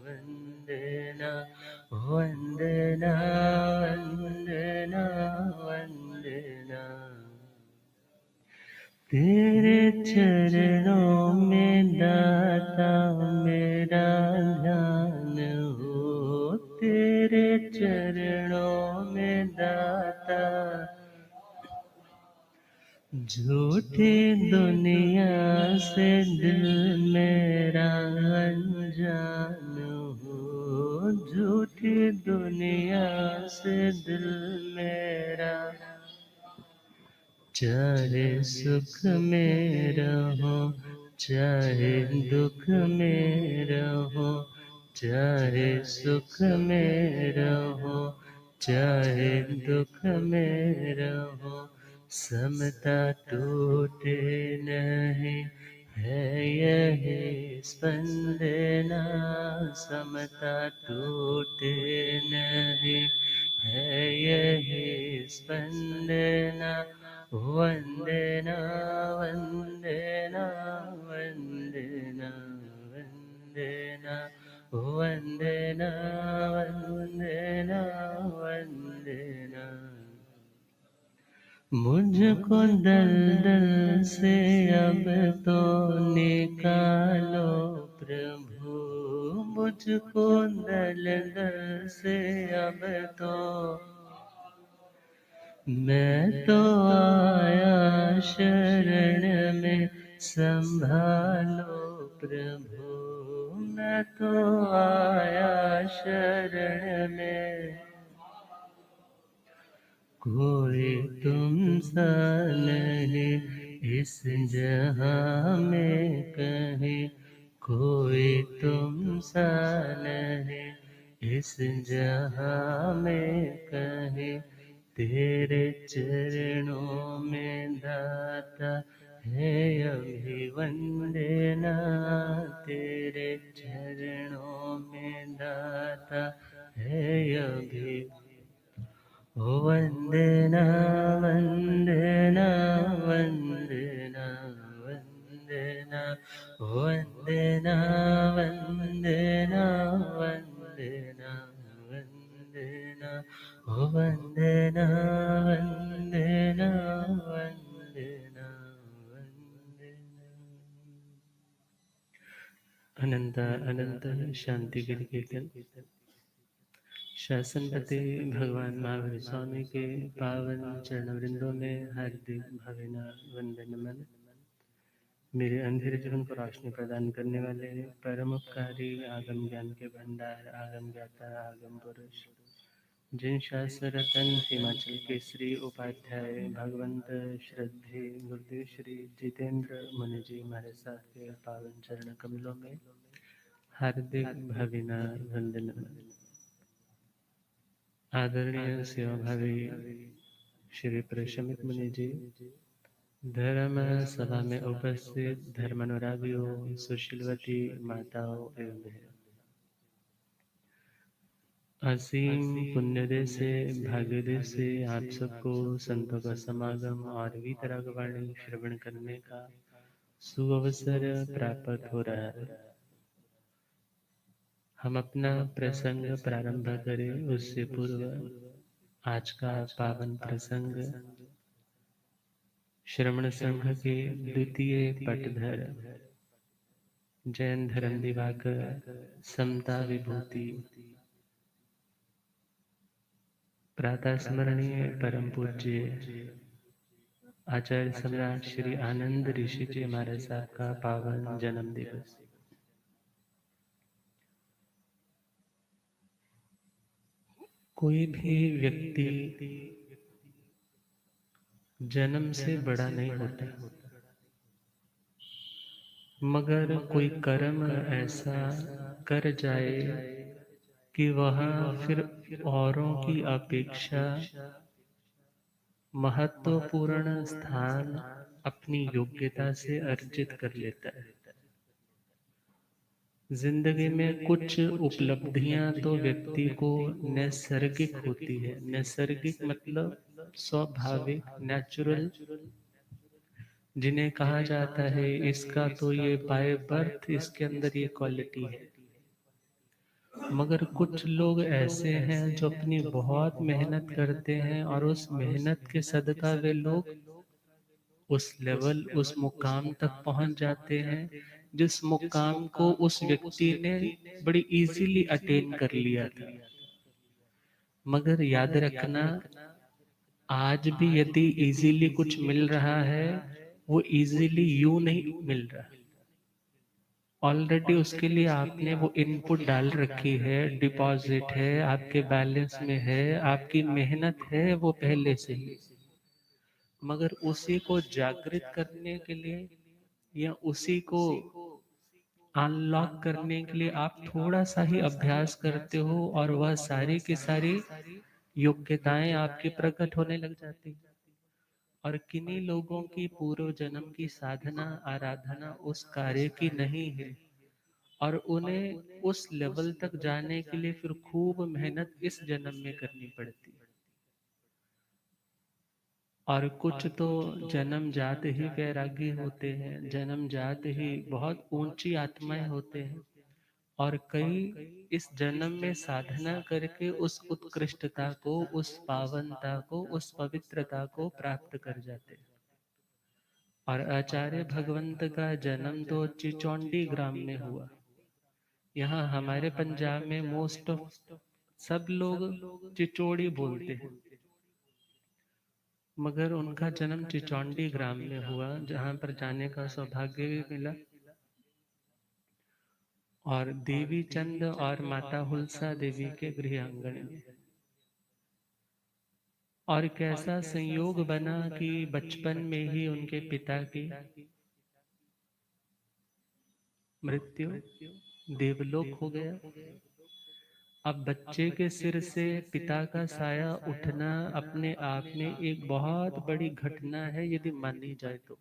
वंदना वंदना वंदना वंदना। तेरे चरणों में दाता मेरा ध्यान हो, तेरे चरणों में दाता। झूठी दुनिया से दिल मेरा अनजान हो, झूठी दुनिया से दिल मेरा। चाहे सुख में रहो चाहे दुख में रहो, चाहे सुख में रहो चाहे दुख में रहो, समता टूटे नहीं है यही स्पंदना, समता टूटे नहीं है यही स्पंदना। वंदना वंदना वंदना वंदना वंदना वंदना वंदना। मुझको दलदल से अब तो निकालो प्रभु, मुझको दलदल से अब तो। मैं तो आया शरण में संभालो प्रभु, मैं तो आया शरण में। कोई तुम सा नहीं इस जहां में कहीं, कोई तुम सा नहीं इस जहां में कहीं। तेरे चरणों में दाता है अभिवंदना, तेरे चरणों में दाता है अभिवंदना। वंदना वंदना वंदना वंदना वंदना वंदना वंदना वंदना वंदना वंदना वंदना वंदना। अनंत अनंत शांति गिरि कीर्तन। शासनपति भगवान महावीर स्वामी के पावन चरणवृंदों में हार्दिक भावना वंदन नमन। मेरे अंधेरे जीवन को रोशनी प्रदान करने वाले परम उपकारी आगम ज्ञान के भंडार, आगम ज्ञाता, आगम पुरुष, जिन शास्त्र रतन हिमाचल केसरी उपाध्याय भगवंत श्रद्धे गुरुदेव श्री जितेंद्र मुनि जी महाराज साहब के पावन चरण कमलों में हार्दिक भावना वंदन नमन। आदरणीय सेवाभावी श्री प्रशमित मुनि जी, धर्म सभा में उपस्थित धर्मानुरागियों, सुशीलवती माताओं एवं बहनों, असीम पुण्योदय से भाग्योदय से आप सबको संतों का समागम और वीतरागवाणी श्रवण करने का सुअवसर प्राप्त हो रहा है। हम अपना प्रसंग प्रारंभ करें उससे पूर्व आज का पावन प्रसंग श्रमण संघ के द्वितीय पटधर जैन धर्म दिवाकर समता विभूति प्रातः स्मरणीय परम पूज्य आचार्य सम्राट श्री आनंद ऋषि जी महाराज साहब का पावन जन्म दिवस। कोई भी व्यक्ति जन्म से बड़ा नहीं होता, मगर कोई कर्म ऐसा कर जाए कि वह फिर औरों की अपेक्षा महत्वपूर्ण स्थान अपनी योग्यता से अर्जित कर लेता है। जिंदगी में कुछ उपलब्धियां तो व्यक्ति को नैसर्गिक होती है। नैसर्गिक मतलब स्वाभाविक, नेचुरल, जिन्हें कहा जाता है इसका तो ये बाय बर्थ इसके अंदर ये क्वालिटी है। मगर कुछ लोग ऐसे हैं जो अपनी बहुत मेहनत करते हैं और उस मेहनत के सदका वे लोग उस लेवल, उस मुकाम तक पहुंच जाते हैं जिस मुकाम को उस व्यक्ति ने बड़ी इजीली अटेन कर लिया था। मगर याद रखना, आज भी यदि इजीली कुछ मिल रहा है, वो इजीली यूं नहीं मिल रहा। ऑलरेडी उसके लिए आपने वो इनपुट डाल रखी है, डिपॉजिट है, आपके बैलेंस में है, आपकी मेहनत है वो पहले से ही। मगर उसी को जागृत करने के लिए या उसी को अनलॉक करने के लिए आप थोड़ा सा ही अभ्यास करते हो और वह सारी की सारी योग्यताएं आपकी प्रकट होने लग जाती हैं। और किन्हीं लोगों की पूर्व जन्म की साधना आराधना उस कार्य की नहीं है, और उन्हें उस लेवल तक जाने के लिए फिर खूब मेहनत इस जन्म में करनी पड़ती है। और कुछ तो जन्म जात ही वैरागी होते हैं, जन्म जात ही बहुत ऊंची आत्माएं होते हैं, और कई इस जन्म में साधना करके उस उत्कृष्टता को, उस पावनता को, उस पवित्रता को प्राप्त कर जाते हैं। और आचार्य भगवंत का जन्म तो चिचौंडी ग्राम में हुआ। यहाँ हमारे पंजाब में मोस्ट ऑफ सब लोग चिचोड़ी बोलते हैं, मगर उनका जन्म चिचौंडी ग्राम में हुआ, जहाँ पर जाने का सौभाग्य भी मिला। और देवी चंद और माता हुलसा देवी के गृह आंगन में। और कैसा संयोग बना कि बचपन में ही उनके पिता की मृत्यु, देवलोक हो गया। अब बच्चे के सिर से पिता का साया उठना अपने आप में एक बहुत बड़ी घटना है यदि मानी जाए तो।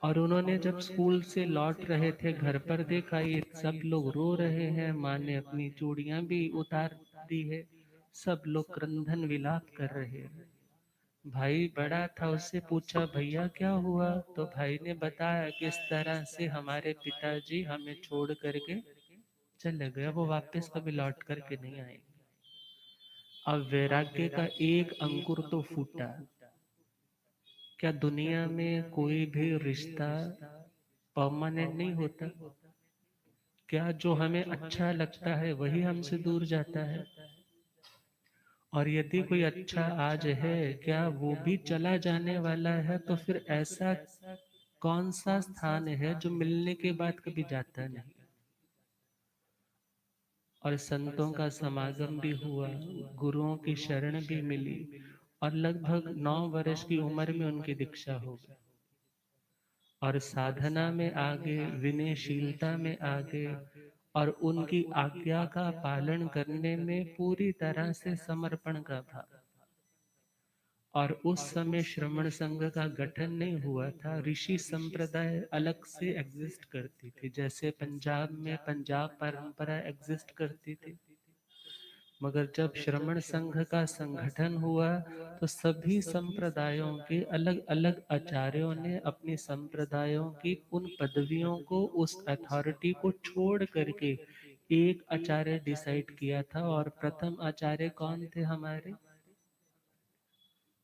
और उन्होंने जब स्कूल से लौट रहे थे, घर पर देखा ये सब लोग रो रहे हैं, माँ ने अपनी चूड़ियां भी उतार दी है, सब लोग क्रंदन विलाप कर रहे हैं। भाई बड़ा था, उससे पूछा भैया क्या हुआ, तो भाई ने बताया कि इस तरह से हमारे पिताजी हमें छोड़ करके चले गए, वो वापस कभी लौट करके नहीं आएंगे। अब वैराग्य का एक अंकुर तो फूटा। क्या दुनिया में कोई भी रिश्ता परमानेंट नहीं होता? क्या जो हमें अच्छा लगता है वही हमसे दूर जाता है? और यदि कोई अच्छा आज है, क्या वो भी चला जाने वाला है? तो फिर ऐसा कौन सा स्थान है जो मिलने के बाद कभी जाता नहीं? और संतों का समागम भी हुआ, गुरुओं की शरण भी मिली, और लगभग 9 वर्ष की उम्र में उनकी दीक्षा हो गई। और साधना में आगे, विनयशीलता में आगे, और उनकी आज्ञा का पालन करने में पूरी तरह से समर्पण का भाव। और उस समय श्रमण संघ का गठन नहीं हुआ था, ऋषि संप्रदाय अलग से एग्जिस्ट करती थी, जैसे पंजाब में पंजाब परंपरा एग्जिस्ट करती थी। मगर जब श्रमण संघ का संगठन हुआ तो सभी संप्रदायों के अलग अलग आचार्यों ने अपनी संप्रदायों की उन पदवियों को, उस अथॉरिटी को छोड़ करके एक आचार्य डिसाइड किया था। और प्रथम आचार्य कौन थे हमारे?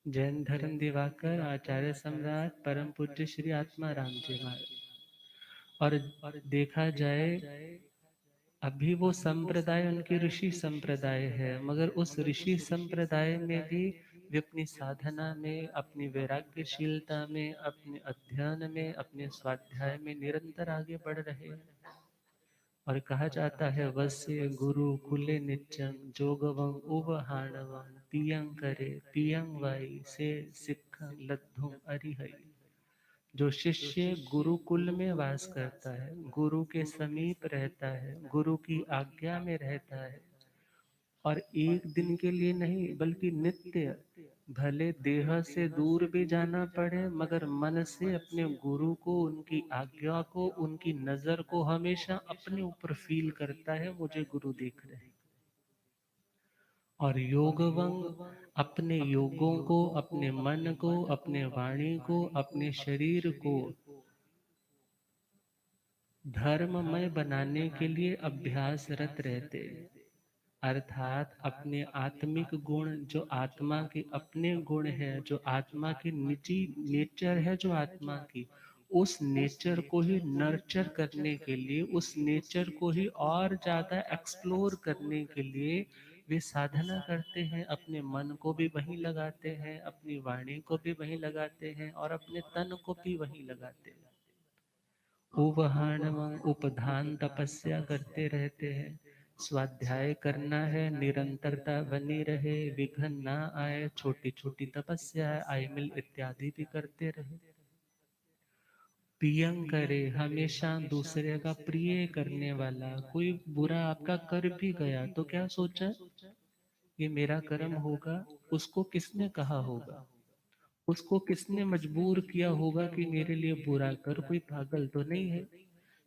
जैन धर्म दिवाकर आचार्य सम्राट परम पूज्य श्री आत्मा राम जी महाराज। और देखा जाए, अभी वो संप्रदाय उनकी ऋषि संप्रदाय है, मगर उस ऋषि संप्रदाय में भी वे अपनी साधना में, अपनी वैराग्यशीलता में, अपने अध्ययन में, अपने स्वाध्याय में निरंतर आगे बढ़ रहे हैं। और कहा जाता है, वस्य गुरु कुले नित्यं जोगवं उवहाणवं पियं करे पियं वाई से सिक्खं लद्धुं अरिहई। जो शिष्य गुरुकुल में वास करता है, गुरु के समीप रहता है, गुरु की आज्ञा में रहता है, और एक दिन के लिए नहीं बल्कि नित्य, भले देह से दूर भी जाना पड़े मगर मन से अपने गुरु को, उनकी आज्ञा को, उनकी नजर को हमेशा अपने ऊपर फील करता है, मुझे गुरु देख रहे हैं। और योगवंग अपने योगों को, अपने मन को, अपने वाणी को, अपने शरीर को धर्ममय बनाने के लिए अभ्यासरत रहते हैं। अर्थात अपने आत्मिक गुण, जो आत्मा के अपने गुण है, जो आत्मा की निजी नेचर है, जो आत्मा की, उस नेचर को ही नर्चर करने के लिए, उस नेचर को ही और ज्यादा एक्सप्लोर करने के लिए वे साधना करते हैं। अपने मन को भी वहीं लगाते हैं, अपनी वाणी को भी वहीं लगाते हैं, और अपने तन को भी वहीं लगाते हैं। उपहान उपधान तपस्या करते रहते हैं। स्वाध्याय करना है, निरंतरता बनी रहे, विघ्न ना आए, छोटी छोटी तपस्या आयमिल इत्यादि भी करते रहे। प्रियं करे, हमेशा दूसरे का प्रिय करने वाला। कोई बुरा आपका कर भी गया तो क्या सोचा, ये मेरा कर्म होगा, उसको किसने कहा होगा, उसको किसने मजबूर किया होगा कि मेरे लिए बुरा कर, कोई पागल तो नहीं है।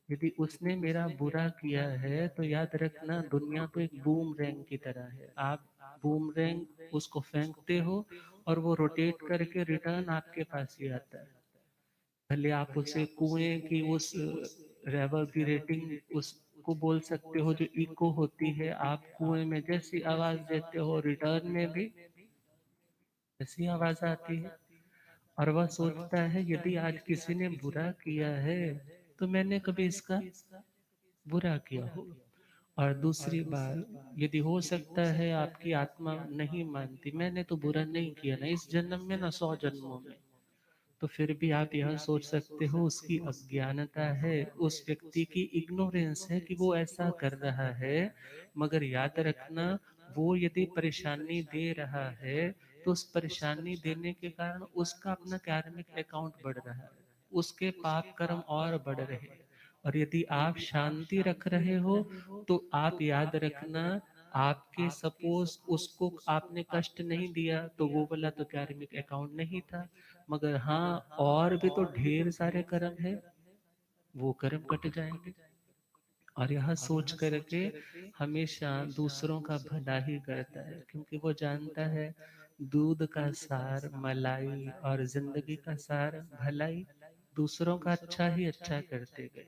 यदि उसने मेरा बुरा किया है तो याद रखना, दुनिया तो एक बूमरैंग की तरह है। आप बूमरैंग उसको फेंकते हो और वो रोटेट करके रिटर्न आपके पास ही आता है। भले आप उसे कुएं की उस रेवर्बरेटिंग उसको बोल सकते हो, जो इको होती है, आप कुएं में जैसी आवाज देते हो रिटर्न में भी ऐसी आवाज आती है। और वह सोचता है यदि आज किसी ने बुरा किया है तो मैंने कभी इसका बुरा किया होगा। और दूसरी बात, यदि हो सकता है आपकी आत्मा नहीं मानती, मैंने तो बुरा नहीं किया ना इस जन्म में ना 100 जन्मों में, तो फिर भी आप यह सोच सकते हो उसकी अज्ञानता है, उस व्यक्ति की इग्नोरेंस है कि वो ऐसा कर रहा है। मगर याद रखना, वो यदि परेशानी दे रहा है तो उस परेशानी देने के कारण उसका अपना कार्मिक अकाउंट बढ़ रहा है, उसके पाप कर्म और बढ़ रहे हैं। और यदि आप शांति रख रहे हो तो आप याद रखना, आपके सपोज उसको आपने कष्ट नहीं दिया तो वो वाला तो कार्मिक अकाउंट नहीं था, मगर हाँ और भी तो ढेर सारे कर्म है, वो कर्म कट जाएंगे। और यह सोच करके हमेशा दूसरों का भला ही करता है, क्योंकि वो जानता है दूध का सार मलाई और जिंदगी का सार भलाई। दूसरों का अच्छा ही अच्छा करते गए।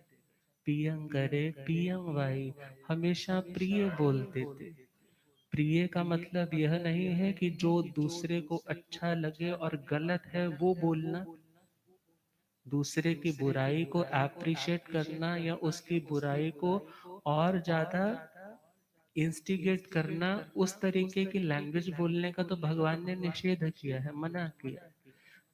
पियं करे पियं वाई, हमेशा प्रिय बोलते थे। प्रिय का मतलब यह नहीं है कि जो दूसरे को अच्छा लगे और गलत है वो बोलना, दूसरे की बुराई को एप्रिशिएट करना या उसकी बुराई को और ज्यादा इंस्टिगेट करना, उस तरीके की लैंग्वेज बोलने का तो भगवान ने निषेध किया है, मना किया है।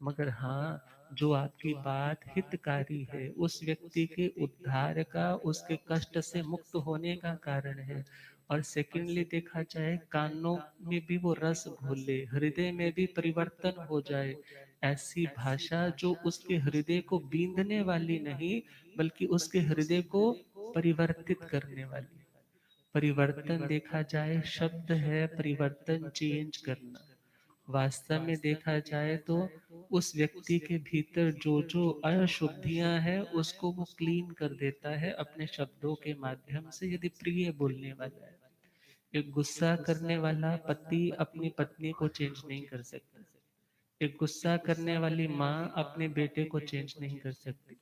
मगर हाँ, जो आपकी बात हितकारी है, उस व्यक्ति के उद्धार का, उसके कष्ट से मुक्त होने का कारण है, और सेकेंडली देखा जाए कानों में भी वो रस घोले, हृदय में भी परिवर्तन हो जाए, ऐसी भाषा जो उसके हृदय को बींधने वाली नहीं, बल्कि उसके हृदय को परिवर्तित करने वाली। परिवर्तन देखा जाए शब्द है, परिवर्तन चेंज करना। वास्तव में देखा जाए तो उस व्यक्ति के भीतर जो जो अशुद्धियां हैं उसको वो क्लीन कर देता है अपने शब्दों के माध्यम से, यदि प्रिय बोलने वाला है। एक गुस्सा करने वाला पति अपनी पत्नी को चेंज नहीं कर सकता, एक गुस्सा करने वाली माँ अपने बेटे को चेंज नहीं कर सकती।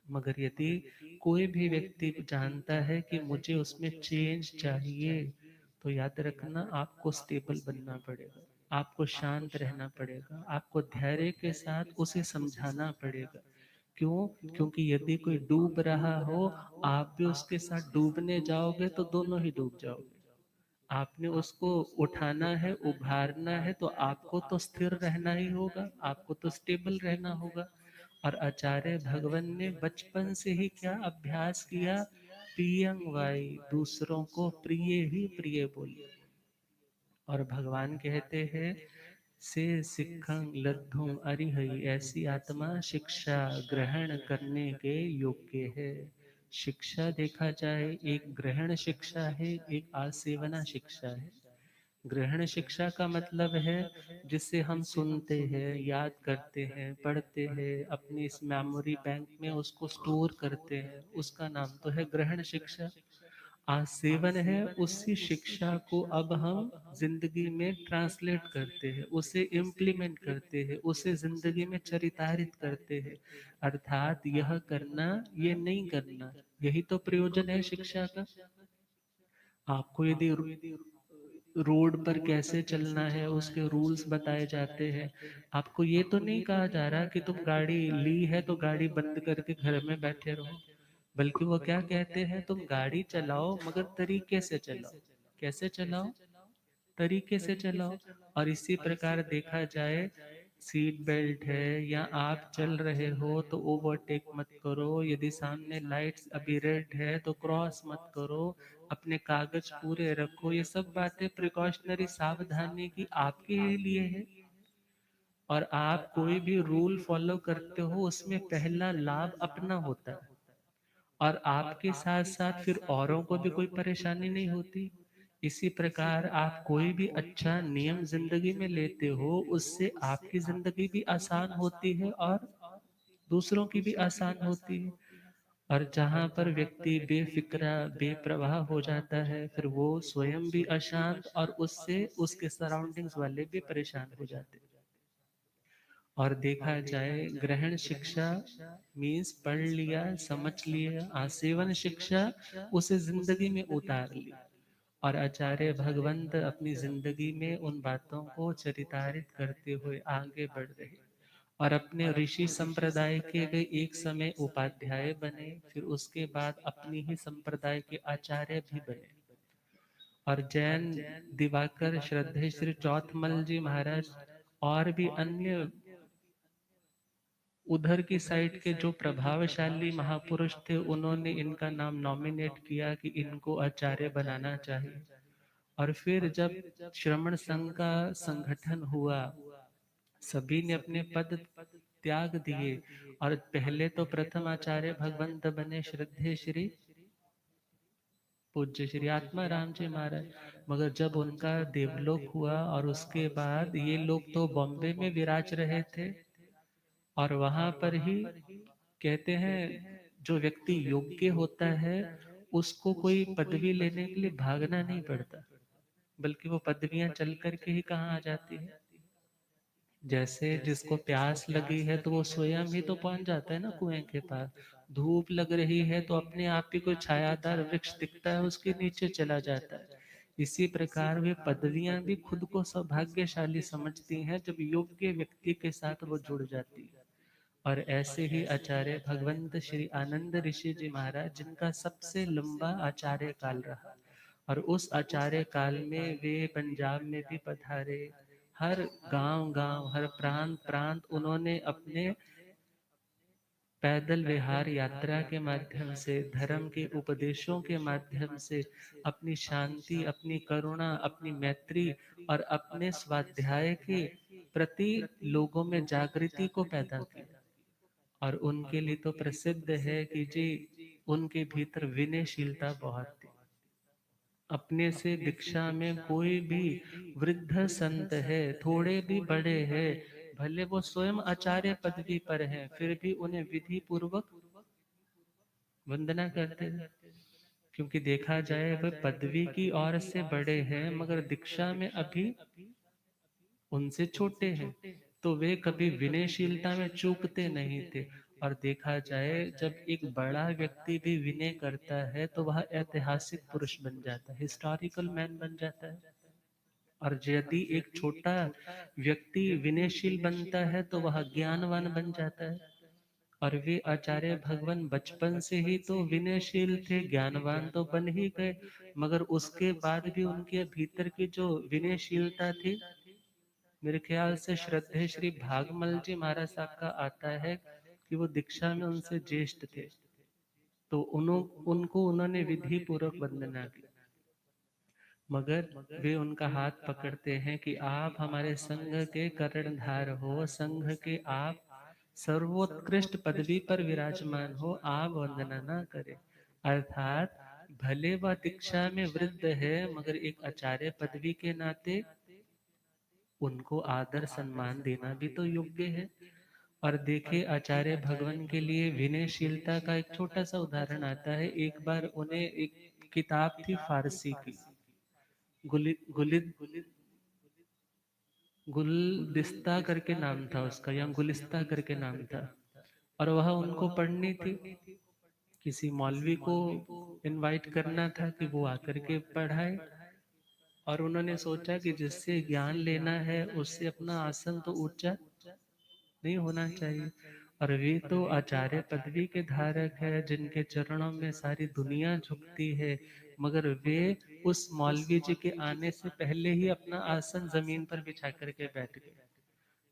मगर यदि कोई भी व्यक्ति जानता है कि मुझे उसमें चेंज चाहिए, तो याद रखना आपको स्टेबल बनना पड़ेगा, आपको शांत रहना पड़ेगा, आपको धैर्य के साथ उसे समझाना पड़ेगा। क्यों? क्योंकि यदि कोई डूब रहा हो, आप भी उसके साथ डूबने जाओगे तो दोनों ही डूब जाओगे। आपने उसको उठाना है, उभारना है, तो आपको तो स्थिर रहना ही होगा, आपको तो स्टेबल रहना होगा। और आचार्य भगवान ने बचपन से ही क्या अभ्यास किया, प्रियं वाई, दूसरों को प्रिय ही प्रिय बोलिए। और भगवान कहते हैं से सिखं लद्धुम अरिहई, ऐसी आत्मा शिक्षा ग्रहण करने के योग्य है। शिक्षा देखा जाए एक ग्रहण शिक्षा है, एक आसेवना शिक्षा है। ग्रहण शिक्षा का मतलब है जिसे हम सुनते हैं, याद करते हैं, पढ़ते हैं, अपनी इस मेमोरी बैंक में उसको स्टोर करते हैं, उसका नाम तो है ग्रहण शिक्षा। आसेवन है, उसी शिक्षा को अब हम जिंदगी में ट्रांसलेट करते हैं, उसे इम्प्लीमेंट करते हैं, उसे जिंदगी में चरितार्थ करते हैं। अर्थात यह करना, ये नहीं करना, यही तो प्रयोजन है शिक्षा का। आपको यदि रोड पर कैसे चलना है उसके रूल्स बताए जाते हैं। आपको ये तो नहीं कहा जा रहा कि तुम गाड़ी ली है तो गाड़ी बंद करके घर में बैठे रहो, बल्कि वो क्या कहते हैं, तुम गाड़ी चलाओ मगर तरीके से चलाओ। कैसे चलाओ? तरीके से चलाओ। और इसी प्रकार देखा जाए, सीट बेल्ट है या आप चल रहे हो तो ओवरटेक मत करो, यदि सामने लाइट्स अभी रेड है तो क्रॉस मत करो, अपने कागज पूरे रखो। ये सब बातें प्रिकॉशनरी सावधानी की आपके ही लिए है। और आप कोई भी रूल फॉलो करते हो उसमें पहला लाभ अपना होता है, और आपके साथ साथ फिर औरों को भी कोई परेशानी नहीं होती। इसी प्रकार आप कोई भी अच्छा नियम जिंदगी में लेते हो, उससे आपकी जिंदगी भी आसान होती है और दूसरों की भी आसान होती है। और जहाँ पर व्यक्ति बेफिक्रा बेप्रवाह हो जाता है, फिर वो स्वयं भी अशांत और उससे उसके सराउंडिंग्स वाले भी परेशान हो जाते हैं। और देखा जाए, ग्रहण शिक्षा मीन्स पढ़ लिया समझ लिया, आसेवन शिक्षा उसे जिंदगी में उतार ली। और आचार्य भगवंत अपनी जिंदगी में उन बातों को चरितार्थ करते हुए आगे बढ़ रहे, और अपने ऋषि संप्रदाय के वे एक समय उपाध्याय बने, फिर उसके बाद अपनी ही संप्रदाय के आचार्य भी बने। और जैन दिवाकर श्रद्धेय श्री चौथमल जी महाराज और भी अन्य उधर की साइड के जो प्रभावशाली महापुरुष थे, उन्होंने इनका नाम नॉमिनेट किया कि इनको आचार्य बनाना चाहिए। और फिर जब श्रमण संघ का संगठन हुआ, सभी ने अपने पद त्याग दिए, और पहले तो प्रथम आचार्य भगवंत बने श्रद्धेय श्री पूज्य श्री आत्मा राम जी महाराज। मगर जब उनका देवलोक हुआ और उसके बाद ये लोग तो बॉम्बे में विराज रहे थे, और वहां पर ही कहते हैं जो व्यक्ति योग्य होता है उसको कोई पदवी लेने के लिए भागना नहीं पड़ता, बल्कि वो पदवियां चल करके ही कहाँ आ जाती है। जैसे जिसको प्यास लगी है तो वो स्वयं ही तो पहुंच जाता है ना कुएं के पास। धूप लग रही है तो अपने आप ही कोई छायादार वृक्ष दिखता है उसके नीचे चला जाता है। इसी प्रकार वे पदवियां भी खुद को सौभाग्यशाली समझती हैं जब योग्य व्यक्ति के साथ वो जुड़ जाती है। और ऐसे ही आचार्य भगवंत श्री आनंद ऋषि जी महाराज, जिनका सबसे लंबा आचार्य काल रहा, और उस आचार्य काल में वे पंजाब में भी पधारे। हर गांव गांव, हर प्रांत प्रांत उन्होंने अपने पैदल विहार यात्रा के माध्यम से, धर्म के उपदेशों के माध्यम से अपनी शांति, अपनी करुणा, अपनी मैत्री और अपने स्वाध्याय के प्रति लोगों में जागृति को पैदा किया। और उनके लिए तो प्रसिद्ध है कि जी, उनके भीतर विनयशीलता बहुत थी। अपने से दीक्षा में कोई भी वृद्ध संत है, थोड़े भी बड़े हैं, भले वो स्वयं आचार्य पदवी पर हैं, फिर भी उन्हें विधि पूर्वक वंदना करते हैं। क्योंकि देखा जाए वह पदवी की ओर से बड़े हैं मगर दीक्षा में अभी उनसे छोटे हैं, तो वे कभी विनयशीलता में चूकते नहीं थे। और देखा जाए, जब एक बड़ा व्यक्ति भी विनय करता है तो वह ऐतिहासिक पुरुष बन जाता है, हिस्टोरिकल मैन बन जाता है। और यदि एक छोटा व्यक्ति विनयशील बनता है तो वह ज्ञानवान बन जाता है। और वे आचार्य भगवान बचपन से ही तो विनयशील थे, ज्ञानवान तो बन ही गए, मगर उसके बाद भी उनके भीतर की जो विनयशीलता थी, मेरे ख्याल से श्रद्धेय श्री भागमल जी महाराज साहब का आता है कि वो दीक्षा में उनसे ज्येष्ठ थे, तो उनको उन्होंने विधि पूर्वक वंदना की। मगर वे उनका हाथ पकड़ते हैं कि आप हमारे संघ के कर्णधार हो, संघ के आप सर्वोत्कृष्ट पदवी पर विराजमान हो, आप वंदना ना करें। अर्थात भले वह दीक्षा में वृद्ध है मगर एक आचार्य पदवी के नाते उनको आदर सम्मान देना भी तो योग्य है। और देखे, आचार्य भगवान के लिए विनयशीलता का एक छोटा सा उदाहरण आता है। एक बार उन्हें एक किताब थी फारसी की, गुलिद गुलिद गुलदिस्ता करके नाम था उसका, या गुलिस्ता करके नाम था। और वह उनको पढ़नी थी। किसी मौलवी को इनवाइट करना था कि वो आकर के पढ़ाए। और उन्होंने सोचा कि जिससे ज्ञान लेना है उससे अपना आसन तो ऊंचा नहीं होना चाहिए। और वे तो आचार्य पदवी के धारक है, जिनके चरणों में सारी दुनिया झुकती है, मगर वे उस मौलवी जी के आने से पहले ही अपना आसन जमीन पर बिछा करके बैठ गए।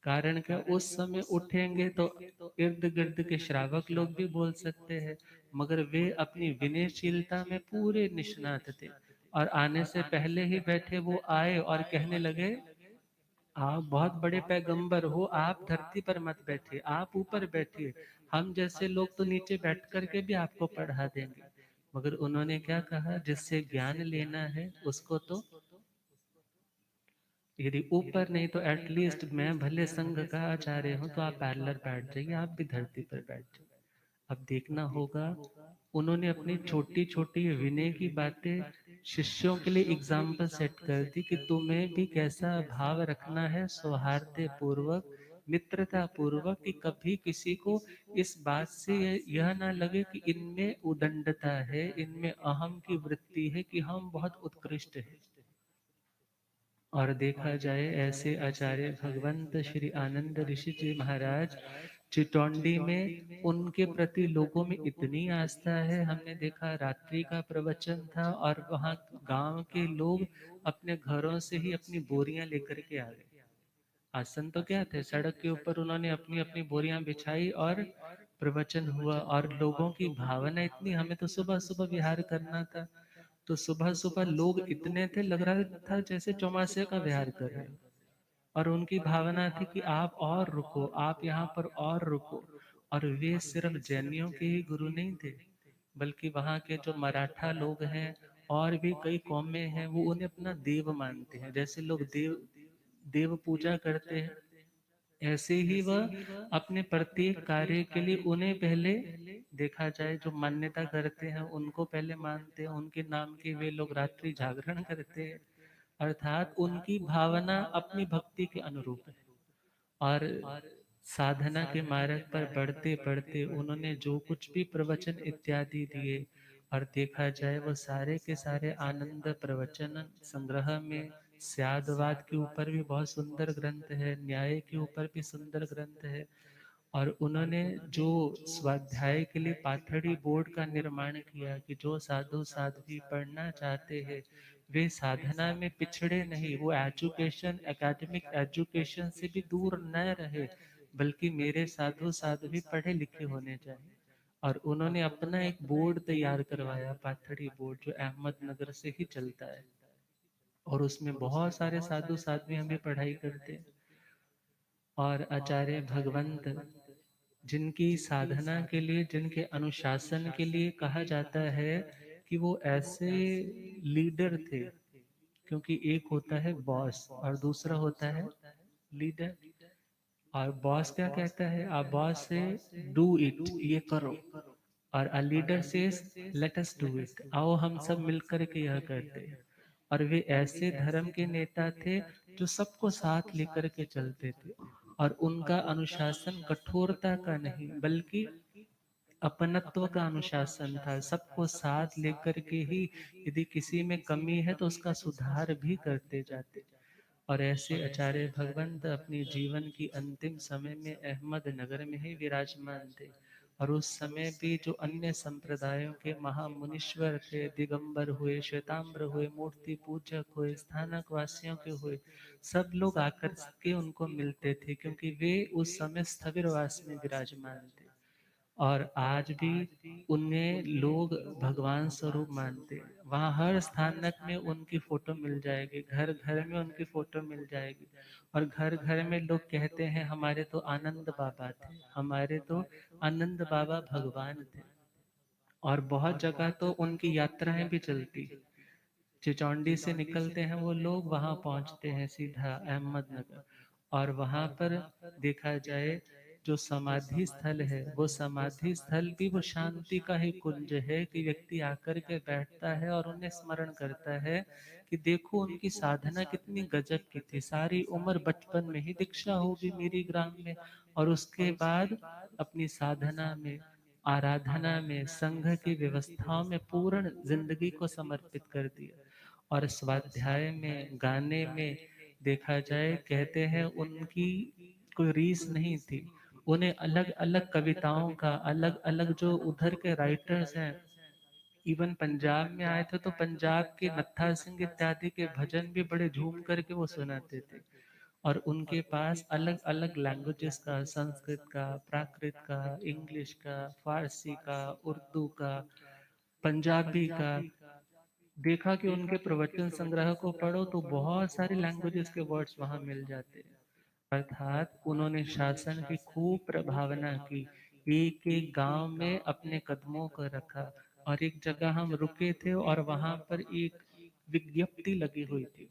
कारण क्या, उस समय उठेंगे तो इर्द गिर्द के श्रावक लोग भी बोल सकते हैं, मगर वे अपनी विनयशीलता में पूरे निष्णात थे। और आने से पहले ही बैठे वो आए और कहने लगे, आप बहुत बड़े पैगंबर हो, आप धरती पर मत बैठिए, आप ऊपर बैठिए, हम जैसे लोग तो नीचे बैठ करके भी आपको पढ़ा देंगे। मगर उन्होंने क्या कहा, जिससे ज्ञान लेना है उसको तो, यदि ऊपर नहीं तो एटलीस्ट मैं भले संघ का आचार्य हूं, तो आप पैरेलल बैठ जाइए, आप भी धरती पर बैठ जाइए। अब देखना होगा, उन्होंने अपनी छोटी छोटी विनय की बातें शिष्यों के लिए एग्जाम्पल सेट कर दी कि तुम्हें भी कैसा भाव रखना है, सौहार्द पूर्वक, मित्रता पूर्वक, कि कभी किसी को इस बात से यह ना लगे कि इनमें उदंडता है, इनमें अहम की वृत्ति है कि हम बहुत उत्कृष्ट हैं। और देखा जाए ऐसे आचार्य भगवंत श्री आनंद ऋषि जी महाराज चितौंडी में, उनके प्रति लोगों में इतनी आस्था है। हमने देखा रात्रि का प्रवचन था और वहाँ गांव के लोग अपने घरों से ही अपनी बोरियां लेकर के आ गए। आसन तो क्या थे, सड़क के ऊपर उन्होंने अपनी अपनी बोरियां बिछाई और प्रवचन हुआ। और लोगों की भावना इतनी, हमें तो सुबह सुबह विहार करना था, तो सुबह सुबह लोग इतने थे, लग रहा था जैसे चौमासे का विहार कर रहे हो। और उनकी भावना थी कि आप और रुको, आप यहाँ पर और रुको। और वे सिर्फ जैनियों के ही गुरु नहीं थे, बल्कि वहाँ के जो मराठा लोग हैं और भी कई कौमें हैं, वो उन्हें अपना देव मानते हैं। जैसे लोग देव देव पूजा करते हैं, ऐसे ही वह अपने प्रत्येक कार्य के लिए उन्हें पहले, देखा जाए जो मान्यता करते हैं उनको पहले मानते हैं, उनके नाम के वे लोग रात्रि जागरण करते हैं। अर्थात उनकी भावना अपनी भक्ति के अनुरूप है। और साधना के मार्ग पर बढ़ते बढ़ते उन्होंने जो कुछ भी प्रवचन इत्यादि दिए, और देखा जाए वो सारे के सारे आनंद प्रवचन संग्रह में, स्यादवाद के ऊपर भी बहुत सुंदर ग्रंथ है, न्याय के ऊपर भी सुंदर ग्रंथ है। और उन्होंने जो स्वाध्याय के लिए पाथड़ी बोर्ड का निर्माण किया कि जो साधु साध्वी पढ़ना चाहते हैं वे साधना में पिछड़े नहीं, वो एजुकेशन, एकेडमिक एजुकेशन से भी दूर न रहे, बल्कि मेरे साधु साध्वी पढ़े लिखे होने चाहिए। और उन्होंने अपना एक बोर्ड तैयार करवाया, पाथड़ी बोर्ड, जो अहमदनगर से ही चलता है। और उसमें बहुत सारे साधु साध्वी हमें पढ़ाई करते हैं। और आचार्य भगवंत, जिनकी साधना के लिए, जिनके अनुशासन के लिए कहा जाता है कि वो ऐसे लीडर थे, क्योंकि एक होता है बॉस और दूसरा होता है लीडर। और बॉस क्या कहता है, आप बॉस से डू इट, ये करो, और अ लीडर से लेट अस डू इट, आओ हम सब मिलकर के यह करते हैं। और वे ऐसे धर्म के नेता थे जो सबको साथ लेकर के चलते थे। और उनका अनुशासन कठोरता का नहीं, बल्कि अपनत्व का अनुशासन था। सबको साथ लेकर के ही, यदि किसी में कमी है तो उसका सुधार भी करते जाते। और ऐसे आचार्य भगवंत अपने जीवन की अंतिम समय में अहमदनगर में ही विराजमान थे। और उस समय भी जो अन्य संप्रदायों के महामुनीश्वर थे, दिगंबर हुए, श्वेतांबर हुए, मूर्ति पूजक हुए, स्थानक वासियों के हुए, सब लोग आकर के उनको मिलते थे, क्योंकि वे उस समय स्थविरवास में विराजमान थे। और आज भी उन्हें लोग भगवान स्वरूप मानते हैं। वहाँ हर स्थानक में उनकी फोटो मिल जाएगी, घर घर में उनकी फोटो मिल जाएगी। और घर घर में लोग कहते हैं हमारे तो आनंद बाबा थे, हमारे तो आनंद बाबा भगवान थे। और बहुत जगह तो उनकी यात्राएं भी चलती, चिचौंडी से निकलते हैं वो लोग, वहां पहुंचते हैं सीधा अहमदनगर। और वहां पर देखा जाए जो समाधि स्थल है वो समाधि स्थल भी वो शांति का ही कुंज है कि व्यक्ति आकर के बैठता है और उन्हें स्मरण करता है कि देखो उनकी साधना कितनी गजब की थी, सारी उम्र बचपन में ही दीक्षा होगी मेरी ग्राम में, और उसके बाद अपनी साधना में, आराधना में, संघ की व्यवस्थाओं में पूर्ण जिंदगी को समर्पित कर दिया। और स्वाध्याय में, गाने में देखा जाए, कहते हैं उनकी कोई रीस नहीं थी। उन्हें अलग अलग कविताओं का, अलग अलग जो उधर के राइटर्स हैं, इवन पंजाब में आए थे तो पंजाब के नत्था सिंह इत्यादि के भजन भी बड़े झूम करके वो सुनाते थे। और उनके पास अलग अलग लैंग्वेजेस का, संस्कृत का, प्राकृत का, इंग्लिश का, फारसी का, उर्दू का, पंजाबी का, देखा कि उनके प्रवचन संग्रह को पढ़ो तो बहुत सारी लैंग्वेजेस के वर्ड्स वहां मिल जाते हैं। अर्थात उन्होंने शासन की खूब प्रभावना की, एक एक गांव में अपने कदमों को रखा। और एक जगह हम रुके थे और वहां पर एक विज्ञप्ति लगी हुई थी,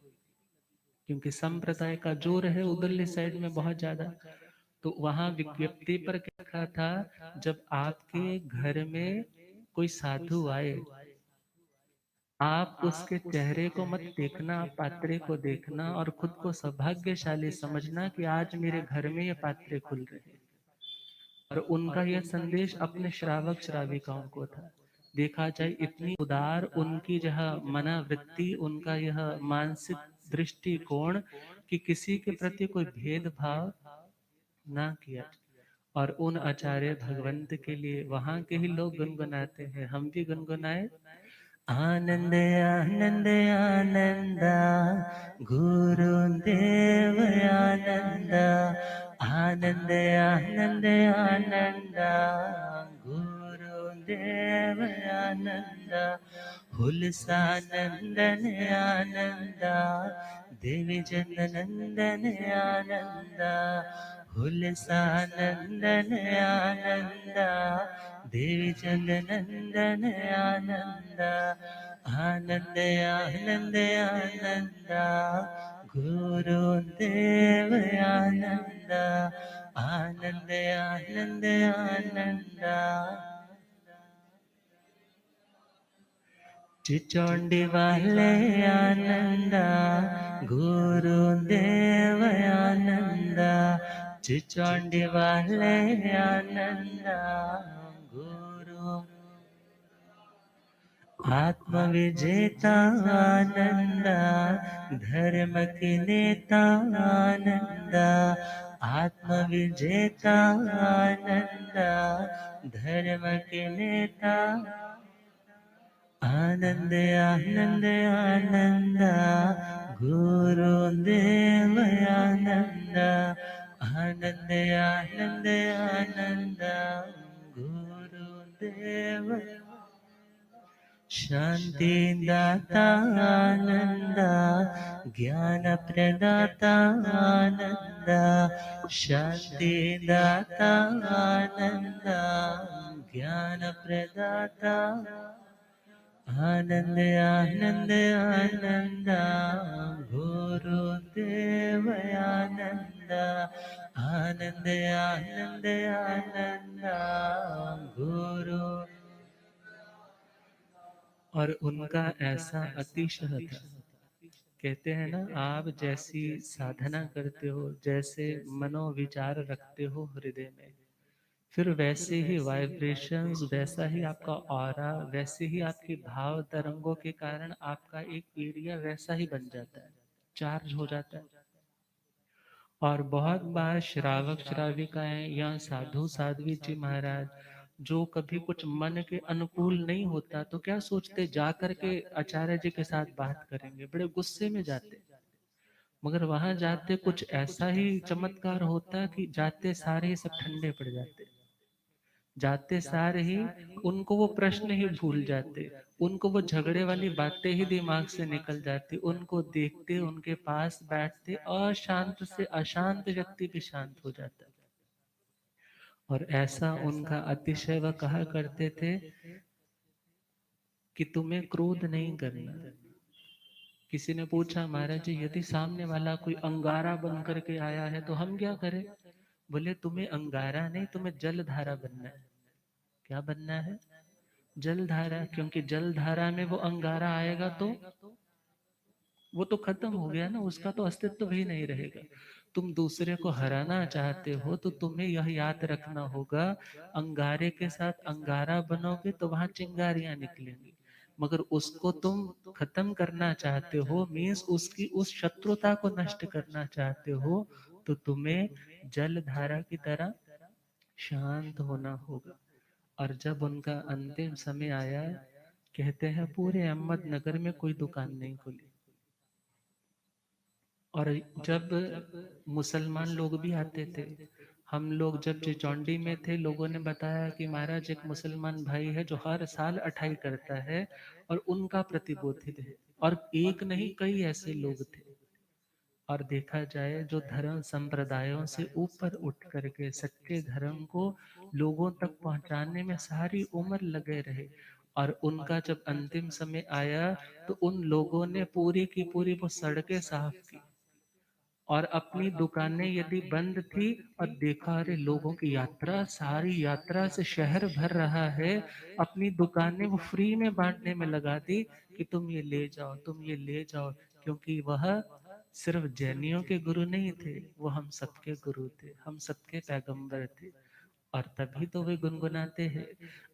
क्योंकि संप्रदाय का जोर है उधरली साइड में बहुत ज्यादा। तो वहां विज्ञप्ति पर क्या लिखा था, जब आपके घर में कोई साधु आए, आप उसके चेहरे को मत देखना, आप पात्रे को देखना और खुद को सौभाग्यशाली समझना कि आज मेरे घर में ये पात्रे खुल रहे हैं। और उनका यह संदेश अपने श्रावक श्राविकाओं को था। देखा जाए इतनी उदार उनकी यह मनोवृत्ति, उनका यह मानसिक दृष्टिकोण कि किसी के प्रति कोई भेदभाव ना किया। और उन आचार्य भगवंत के लिए वहां के ही लोग गुनगुनाते हैं, हम भी गुनगुनाए। आनंद आनंद आनंद गुरुदेव आनंद, आनंद आनंद आनंद गुरुदेव आनंद, हुलसानंदन आनंद, देवी जननंदन आनंद, हुलसानंदन आनंद, देवी जननंदन आनंद, आनंद आनंद आनंद गुरुदेव आनंद, आनंद आनंद आनंद। चिचौंडी वाले आनंद, गुरुदेव आनंद, चिचौंडी वाले आनंद, गुरु आत्म विजेता आनंद, धर्म के नेता आनंद, आत्म विजेता आनंद, धर्म के नेता, आनंद आनंद आनंद गुरुदेव आनंद, आनंद आनंद आनंद गुरुदेव, शांति दाता आनंद, ज्ञान प्रदाता आनंद, शांति दाता आनंद, ज्ञान प्रदाता, आनंद आनंद आनंद गुरुदेव आनंद, आनंद आनंद आनंद गुरु। और उनका ऐसा अतिशय था, कहते हैं ना, आप जैसी साधना करते हो, जैसे मनोविचार रखते हो हृदय में, फिर वैसे ही वाइब्रेशंस, वैसा ही आपका ऑरा, वैसे ही आपके भाव तरंगों के कारण आपका एक एरिया वैसा ही बन जाता है, चार्ज हो जाता है। और बहुत बार श्रावक श्राविकाएं या साधु साध्वी जी महाराज, जो कभी कुछ मन के अनुकूल नहीं होता तो क्या सोचते, जा करके आचार्य जी के साथ बात करेंगे, बड़े गुस्से में जाते। मगर वहां जाते कुछ ऐसा ही चमत्कार होता कि जाते सारे ही सब ठंडे पड़ जाते, जाते सार ही उनको वो प्रश्न ही भूल जाते, उनको वो झगड़े वाली बातें ही दिमाग से निकल जाती, उनको देखते, उनके पास बैठते, अशांत से अशांत व्यक्ति भी शांत हो जाता। और ऐसा उनका अतिशय वह कहा करते थे कि तुम्हें क्रोध नहीं करना। किसी ने पूछा, महाराज जी यदि सामने वाला कोई अंगारा बन करके आया है तो हम क्या करें? बोले तुम्हें अंगारा नहीं, तुम्हें जलधारा बनना है। क्या बनना है? जलधारा, क्योंकि जलधारा में वो अंगारा आएगा तो वो तो खत्म हो गया ना, उसका तो अस्तित्व भी नहीं रहेगा। तुम दूसरे को हराना चाहते हो तो तुम्हें यह याद रखना होगा, अंगारे के साथ अंगारा बनोगे तो वहां चिंगारियां निकलेंगी। मगर उसको तुम खत्म करना चाहते हो, मीन्स उसकी उस शत्रुता को नष्ट करना चाहते हो, तो तुम्हें जलधारा की तरह शांत होना होगा। और जब उनका अंतिम समय आया, कहते हैं पूरे अहमदनगर में कोई दुकान नहीं खुली। और जब मुसलमान लोग भी आते थे, हम लोग जब चिचौंडी में थे, लोगों ने बताया कि महाराज एक मुसलमान भाई है जो हर साल अठाई करता है और उनका प्रतिबोधित है। और एक नहीं, कई ऐसे लोग थे। और देखा जाए जो धर्म संप्रदायों से ऊपर उठ करके सच्चे धर्म को लोगों तक पहुंचाने में सारी उम्र लगे रहे, और उनका जब अंतिम समय आया तो उन लोगों ने पूरी की पूरी वो सड़कें साफ की, और अपनी दुकानें यदि बंद थी, और देखा अरे लोगों की यात्रा, सारी यात्रा से शहर भर रहा है, अपनी दुकानें वो फ्री में बांटने में लगा दी कि तुम ये ले जाओ, तुम ये ले जाओ। क्योंकि वह सिर्फ जैनियों के गुरु नहीं थे, वो हम सबके गुरु थे, हम सबके पैगंबर थे। और तभी तो वे गुनगुनाते हैं,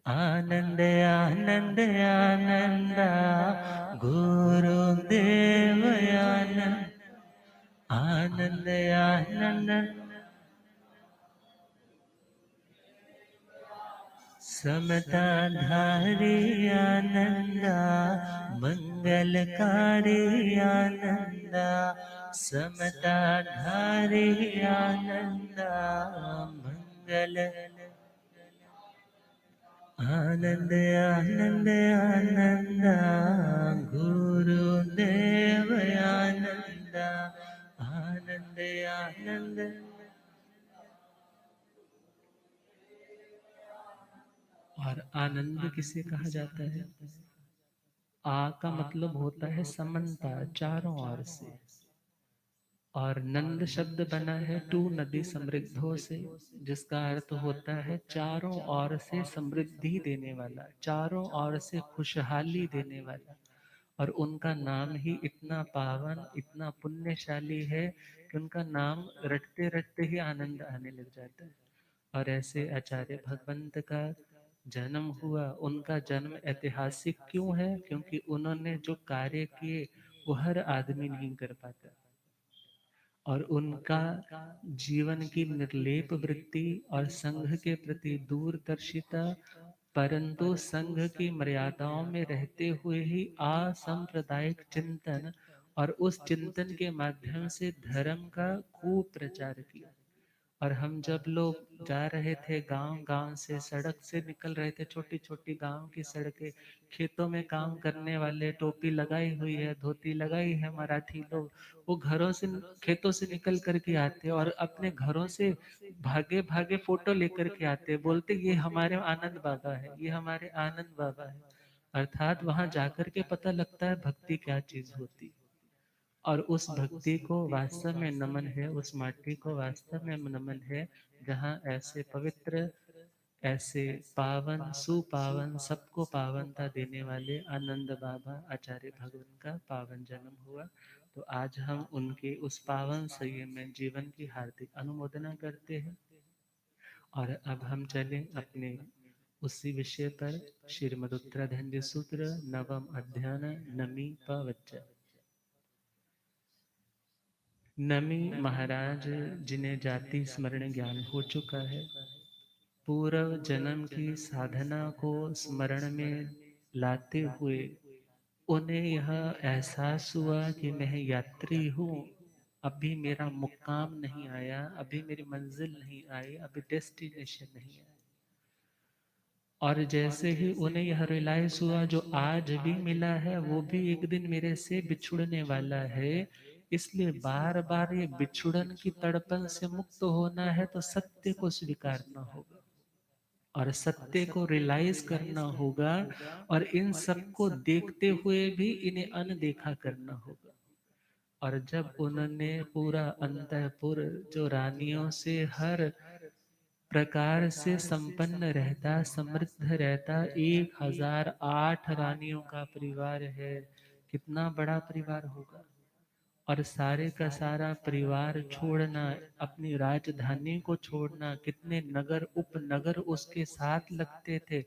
आनंद आनंद आनंदा गुरुदेव आनंद, आनंद आनंद समता धारी आनंदा, मंगलकारी आनंदा, समता धारी आनंदा, मंगल आनंद आनंद आनंदा गुरुदेव आनंदा, आनंद आनंद। और आनंद किसे कहा जाता है? आ का मतलब होता है समन्ता, चारों ओर से। और नंद शब्द बना है टू नदी समृद्धों से, जिसका अर्थ होता है चारों ओर से समृद्धि देने वाला, चारों ओर से खुशहाली देने वाला। और उनका नाम ही इतना पावन, इतना पुण्यशाली है कि उनका नाम रटते रटते ही आनंद आने लग जाता है। और ऐसे आचार्य भगवंत का जन्म हुआ। उनका जन्म ऐतिहासिक क्यों है? क्योंकि उन्होंने जो कार्य किए वो हर आदमी नहीं कर पाता। और उनका जीवन की निर्लेप वृत्ति और संघ के प्रति दूरदर्शिता, परंतु संघ की मर्यादाओं में रहते हुए ही असंप्रदायिक चिंतन, और उस चिंतन के माध्यम से धर्म का खूब प्रचार किया। और हम जब लोग जा रहे थे गांव गांव से, सड़क से निकल रहे थे, छोटी छोटी गांव की सड़कें, खेतों में काम करने वाले, टोपी लगाई हुई है, धोती लगाई है मराठी लोग, वो घरों से, खेतों से निकल करके आते और अपने घरों से भागे भागे फोटो लेकर के आते, बोलते ये हमारे आनंद बाबा है, ये हमारे आनंद बाबा है। अर्थात वहां जाकर के पता लगता है भक्ति क्या चीज होती। और उस भक्ति को वास्तव में नमन है, उस माटी को वास्तव में नमन है, जहाँ ऐसे पवित्र, ऐसे पावन सुपावन, सबको पावनता देने वाले आनंद बाबा आचार्य भगवान का पावन जन्म हुआ। तो आज हम उनके उस पावन संयम में जीवन की हार्दिक अनुमोदना करते हैं। और अब हम चलें अपने उसी विषय पर, श्रीमद उत्तराधंडी सूत्र नवम अध्याय नमी पवच्च। नमी महाराज जिन्हें जाति स्मरण ज्ञान हो चुका है, पूर्व जन्म की साधना को स्मरण में लाते हुए उन्हें यह एहसास हुआ कि मैं यात्री हूँ, अभी मेरा मुक्काम नहीं आया, अभी मेरी मंजिल नहीं आई, अभी डेस्टिनेशन नहीं आया। और जैसे ही उन्हें यह रियलाइज हुआ जो आज भी मिला है वो भी एक दिन मेरे से बिछुड़ने वाला है, इसलिए बार बार ये बिछुड़न की तड़पन से मुक्त होना है तो सत्य को स्वीकारना होगा और सत्य को रियलाइज करना होगा, और इन सबको देखते हुए भी इन्हें अनदेखा करना होगा। और जब उन्होंने पूरा अंतःपुर जो रानियों से हर प्रकार से संपन्न रहता, समृद्ध रहता, 1008 रानियों का परिवार है, कितना बड़ा परिवार होगा। और सारे का सारा परिवार छोड़ना, अपनी राजधानी को छोड़ना, कितने नगर उपनगर उसके साथ लगते थे,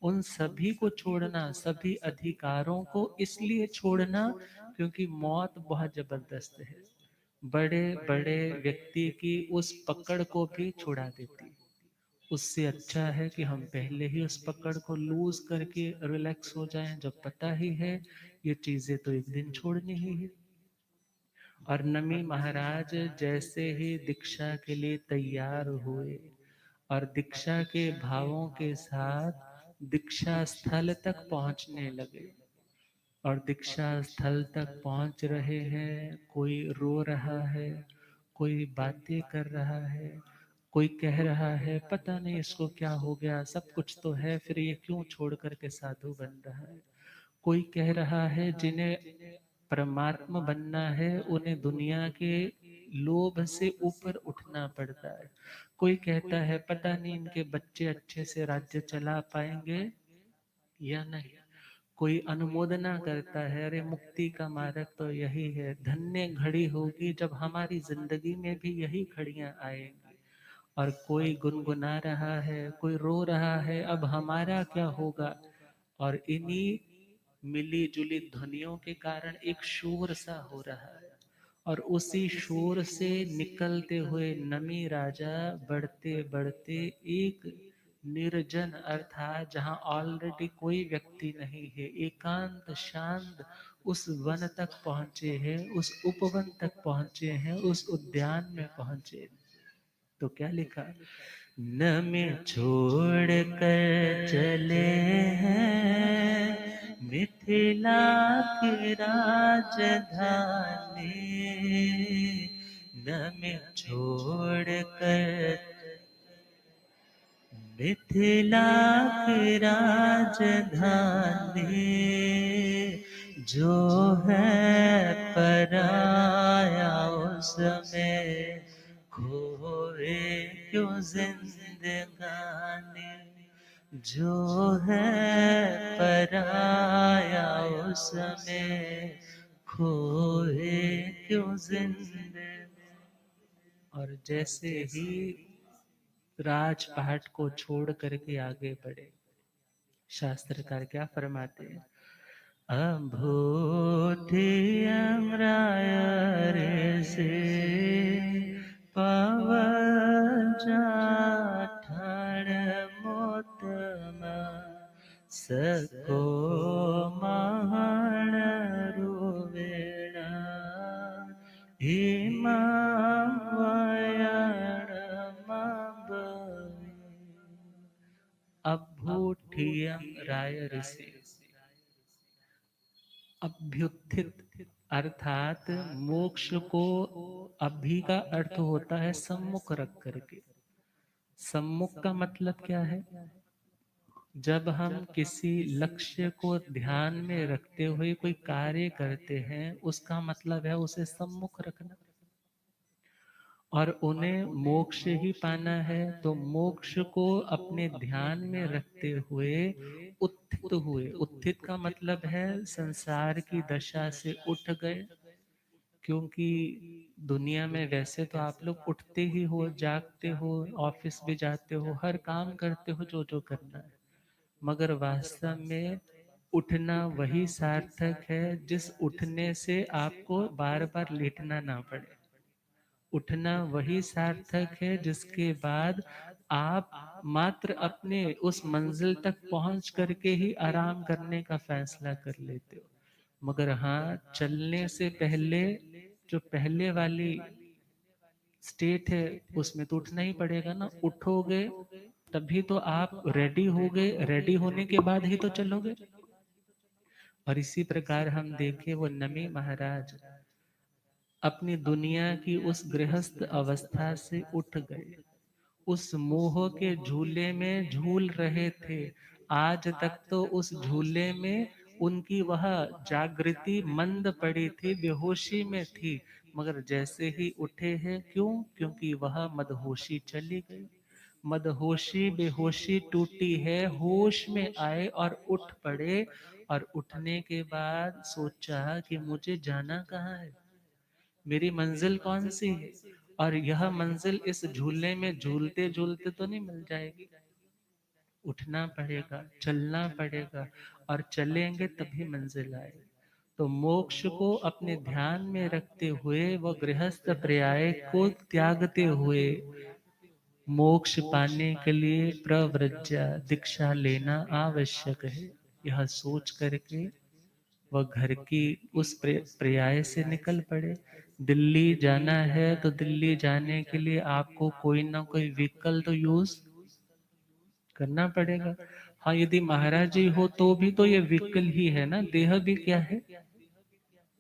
उन सभी को छोड़ना, सभी अधिकारों को इसलिए छोड़ना क्योंकि मौत बहुत जबरदस्त है, बड़े बड़े व्यक्ति की उस पकड़ को भी छुड़ा देती। उससे अच्छा है कि हम पहले ही उस पकड़ को लूज करके रिलैक्स हो जाएं, जब पता ही है ये चीजें तो एक दिन छोड़नी ही है। और नमी महाराज जैसे ही दीक्षा के लिए तैयार हुए और दीक्षा के भावों के साथ दीक्षा स्थल तक पहुंचने लगे, और दीक्षा स्थल तक पहुंच रहे हैं, कोई रो रहा है, कोई बातें कर रहा है, कोई कह रहा है पता नहीं इसको क्या हो गया, सब कुछ तो है फिर ये क्यों छोड़ करके साधु बन रहा है। कोई कह रहा है जिन्हें परमात्मा बनना है उन्हें दुनिया के लोभ से ऊपर उठना पड़ता है। कोई कहता है पता नहीं इनके बच्चे अच्छे से राज्य चला पाएंगे या नहीं। कोई अनुमोदना करता है, अरे मुक्ति का मार्ग तो यही है, धन्य घड़ी होगी जब हमारी जिंदगी में भी यही घड़ियां आएंगी। और कोई गुनगुना रहा है, कोई रो रहा है, अब हमारा क्या होगा। और इन्हीं मिली जुली ध्वनियों के कारण एक शोर सा हो रहा है, और उसी शोर से निकलते हुए नमी राजा बढ़ते बढ़ते एक निर्जन अर्थात जहाँ ऑलरेडी कोई व्यक्ति नहीं है, एकांत शांत उस वन तक पहुंचे हैं, उस उपवन तक पहुंचे हैं, उस उद्यान में पहुंचे। तो क्या लिखा, न में छोड़ कर चले हैं मिथिला की राजधानी, न में छोड़ कर मिथिला की राजधानी, जो है पराया उसमें खोए क्यों जिंदगानी, जो है पराया उसमें खोए क्यों जिंदगानी। और जैसे ही राजपाट को छोड़ करके आगे बढ़े, शास्त्रकार क्या फरमाते हैं, अभूतियम राय से पवजाठण मोतम सको महण रुवेणा इमाम वयणमबवे। अभूठियम राय ऋषि, अभ्युत्थित अर्थात मोक्ष को, अभी का अर्थ होता है सम्मुख रख करके। सम्मुख का मतलब क्या है, जब हम किसी लक्ष्य को ध्यान में रखते हुए कोई कार्य करते हैं उसका मतलब है उसे सम्मुख रखना। और उन्हें मोक्ष ही पाना है तो मोक्ष को अपने ध्यान में रखते हुए उत्थित हुए। उत्थित का मतलब है संसार की दशा से उठ गए, क्योंकि दुनिया में वैसे तो आप लोग उठते ही हो, जागते हो, ऑफिस भी जाते हो, हर काम करते हो जो जो करना है, मगर वास्तव में उठना वही सार्थक है जिस उठने से आपको बार बार लेटना ना पड़े। उठना वही सार्थक है जिसके बाद आप मात्र अपने उस मंजिल तक पहुंच करके ही आराम करने का फैसला कर लेते हो। मगर हाँ, चलने से पहले जो पहले वाली स्टेट है उसमें तो उठना ही पड़ेगा ना। उठोगे तभी तो आप रेडी होगे, रेडी होने के बाद ही तो चलोगे। और इसी प्रकार हम देखें वो नमी महाराज अपनी दुनिया की उस गृहस्थ अवस्था से उठ गए, उस मोह के झूले में झूल रहे थे। आज तक तो उस झूले में उनकी वह जागृति मंद पड़ी थी, बेहोशी में थी, मगर जैसे ही उठे हैं, क्यों? क्योंकि वह मदहोशी चली गई। मदहोशी बेहोशी टूटी है, होश में आए और उठ पड़े। और उठने के बाद सोचा कि मुझे जाना कहाँ है, मेरी मंजिल कौन सी है। और यह मंजिल इस झूले में झूलते झूलते तो नहीं मिल जाएगी, उठना पड़ेगा, चलना पड़ेगा, और चलेंगे तभी मंजिल आएगी। तो मोक्ष को अपने ध्यान में रखते हुए वह गृहस्थ पर्याय को त्यागते हुए मोक्ष पाने के लिए प्रव्रज्या दीक्षा लेना आवश्यक है, यह सोच करके वह घर की उस पर्याय से निकल पड़े। दिल्ली जाना है तो दिल्ली जाने के लिए आपको कोई ना कोई व्हीकल तो यूज करना पड़ेगा। हाँ, यदि महाराज जी हो तो भी तो ये व्हीकल ही है ना, देह भी क्या है?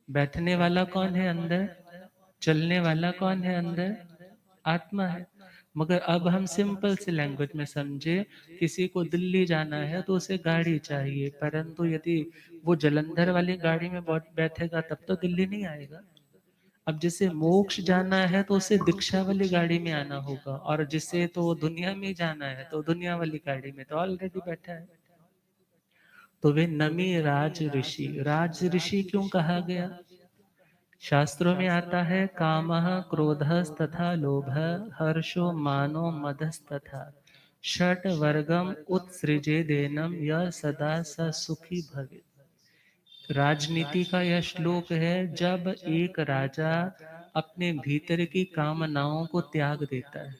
बैठने वाला कौन है अंदर? चलने वाला कौन है अंदर? आत्मा है। मगर अब हम सिंपल से लैंग्वेज में समझे, किसी को दिल्ली जाना है तो उसे गाड़ी चाहिए, परंतु यदि वो जलंधर वाली गाड़ी में बैठेगा तब तो दिल्ली नहीं आएगा। अब जिसे मोक्ष जाना है तो उसे दीक्षा वाली गाड़ी में आना होगा, और जिसे तो दुनिया में जाना है तो दुनिया वाली गाड़ी में तो ऑलरेडी बैठा है। तो वे नमी राज ऋषि क्यों कहा गया? शास्त्रों में आता है, कामः क्रोधस्तथा लोभः हर्षो मानो मदस्तथा षट वर्गम उत्सृजेदेनम यह सदा स सुखी भवे। राजनीति का यह श्लोक है, जब एक राजा अपने भीतर की कामनाओं को त्याग देता है,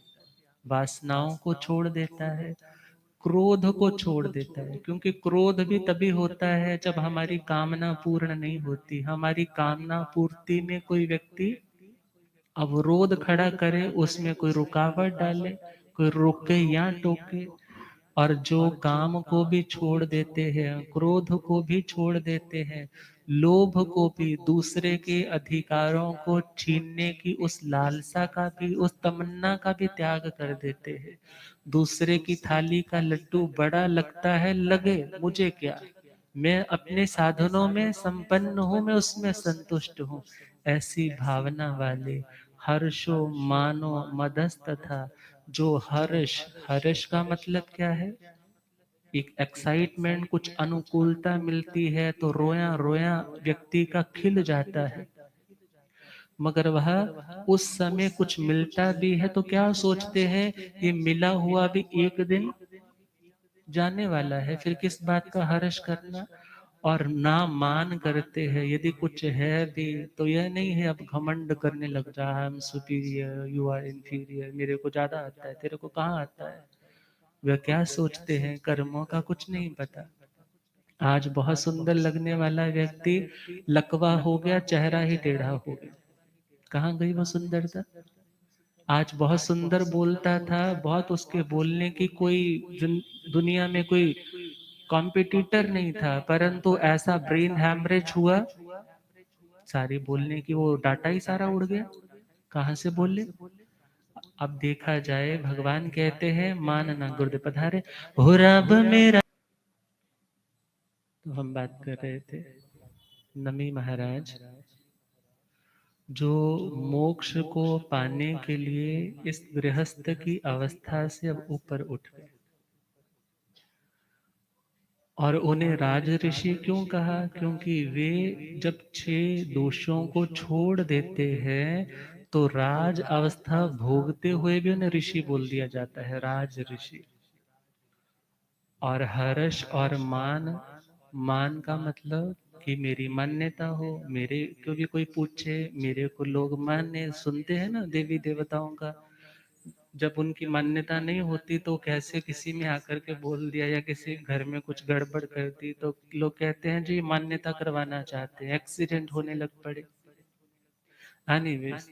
वासनाओं को छोड़ देता है, क्रोध को छोड़ देता है, क्योंकि क्रोध भी तभी होता है जब हमारी कामना पूर्ण नहीं होती। हमारी कामना पूर्ति में कोई व्यक्ति अवरोध खड़ा करे, उसमें कोई रुकावट डाले, कोई रोके या टोके। और जो काम को भी छोड़ देते हैं, क्रोध को भी छोड़ देते हैं, लोभ को भी, दूसरे के अधिकारों को छीनने की उस लालसा का भी, उस तमन्ना का भी त्याग कर देते हैं। दूसरे की थाली का लड्डू बड़ा लगता है, लगे, मुझे क्या, मैं अपने साधनों में संपन्न हूं, मैं उसमें संतुष्ट हूं। ऐसी भावना वाले हर्षो मानो मदस्त था। जो हर्ष, हर्ष का मतलब क्या है? एक एक्साइटमेंट, कुछ अनुकूलता मिलती है तो रोया रोया व्यक्ति का खिल जाता है। मगर वह उस समय कुछ मिलता भी है तो क्या सोचते हैं, ये मिला हुआ भी एक दिन जाने वाला है, फिर किस बात का हर्ष करना। और ना मान करते हैं, यदि कुछ है भी तो यह नहीं है अब घमंड करने लग जा, I am superior, you are inferior, मेरे को ज्यादा आता है, तेरे को कहाँ आता है। वह क्या सोचते हैं, कर्मों का कुछ नहीं पता। आज बहुत सुंदर लगने वाला व्यक्ति लकवा हो गया, चेहरा ही टेढ़ा हो गया, कहाँ गई वो सुंदरता? आज बहुत सुंदर बोलता था, बहुत उसके बोलने की कोई दुनिया में कोई कॉम्पिटिटर नहीं था, परंतु ऐसा ब्रेन हैमरेज हुआ, सारी बोलने की वो डाटा ही सारा उड़ गया, कहाँ से बोले। अब देखा जाए, भगवान कहते हैं मानना गुरुदेव पधारे, हो रब मेरा। तो हम बात कर रहे थे नमी महाराज, जो मोक्ष को पाने के लिए इस गृहस्थ की अवस्था से अब ऊपर उठ गए। और उन्हें राज ऋषि क्यों कहा? क्योंकि वे जब 6 दोषों को छोड़ देते हैं तो राज अवस्था भोगते हुए भी उन्हें ऋषि बोल दिया जाता है, राज ऋषि। और हर्ष और मान, मान का मतलब कि मेरी मान्यता हो, मेरे को भी कोई पूछे, मेरे को लोग माने, सुनते हैं ना देवी देवताओं का। जब उनकी मान्यता नहीं होती तो कैसे किसी में आकर के बोल दिया, या किसी घर में कुछ गड़बड़ कर दी तो लोग कहते हैं जी मान्यता करवाना चाहते हैं, एक्सीडेंट होने लग पड़े। एनीवेज,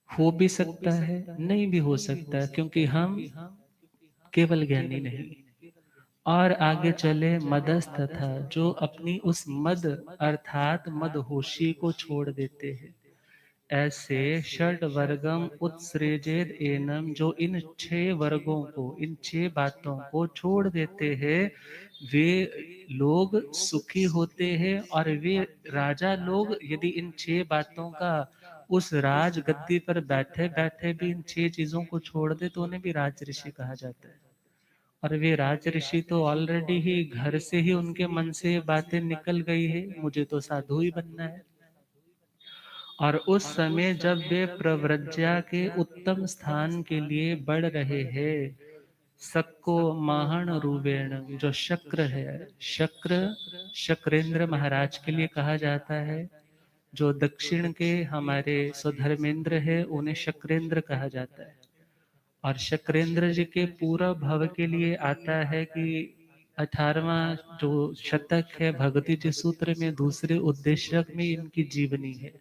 हो भी सकता है, नहीं भी हो सकता, क्योंकि हम केवल ज्ञानी नहीं। और आगे चले, मदस्थ था, जो अपनी उस मद अर्थात मदहोशी को छोड़ देते हैं। ऐसे षड वर्गम उत्सृजेद एनम, जो इन 6 वर्गों को, इन 6 बातों को छोड़ देते हैं, वे लोग सुखी होते हैं और वे राजा लोग यदि इन 6 बातों का उस राज गद्दी पर बैठे बैठे भी इन 6 चीजों को छोड़ दे तो उन्हें भी राज ऋषि कहा जाता है। और वे राज ऋषि तो ऑलरेडी ही घर से ही उनके मन से ये बातें निकल गई है, मुझे तो साधु ही बनना है। और उस समय जब वे प्रव्रज्या के उत्तम स्थान के लिए बढ़ रहे हैं, सक्को महान रूपेण, जो शक्र है, शक्र शक्रेंद्र महाराज के लिए कहा जाता है। जो दक्षिण के हमारे स्वधर्मेंद्र है उन्हें शक्रेंद्र कहा जाता है। और शक्रेंद्र जी के पूरा भव के लिए आता है कि 18वां जो शतक है भगवती जी सूत्र में दूसरे उद्देश्य में इनकी जीवनी है,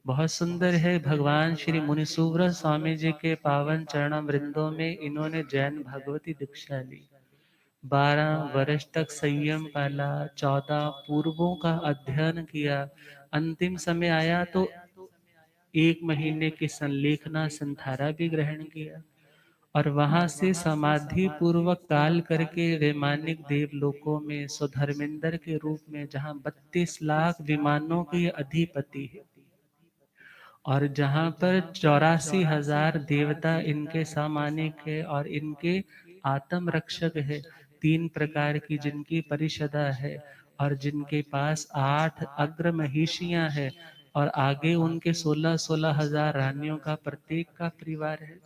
बहुत सुंदर है। भगवान श्री मुनिसुव्रत स्वामी जी के पावन चरणामृंदों में इन्होंने जैन भगवती दीक्षा ली। 12 वर्ष तक संयम पाला, 14 पूर्वों का अध्ययन किया। अंतिम समय आया तो 1 महीने की संलेखना संथारा भी ग्रहण किया। और वहां से समाधि पूर्वक काल करके वैमानिक देवलोकों में स्वधर्मेंद्र के रूप में, जहां 32 लाख विमानों के अधिपति है और जहां पर 84,000 देवता इनके सामानिक है और इनके आत्म रक्षक है, 3 प्रकार की जिनकी परिषदा है और जिनके पास 8 अग्र महिषियां है और आगे उनके 16-16 हजार रानियों का प्रत्येक का परिवार है।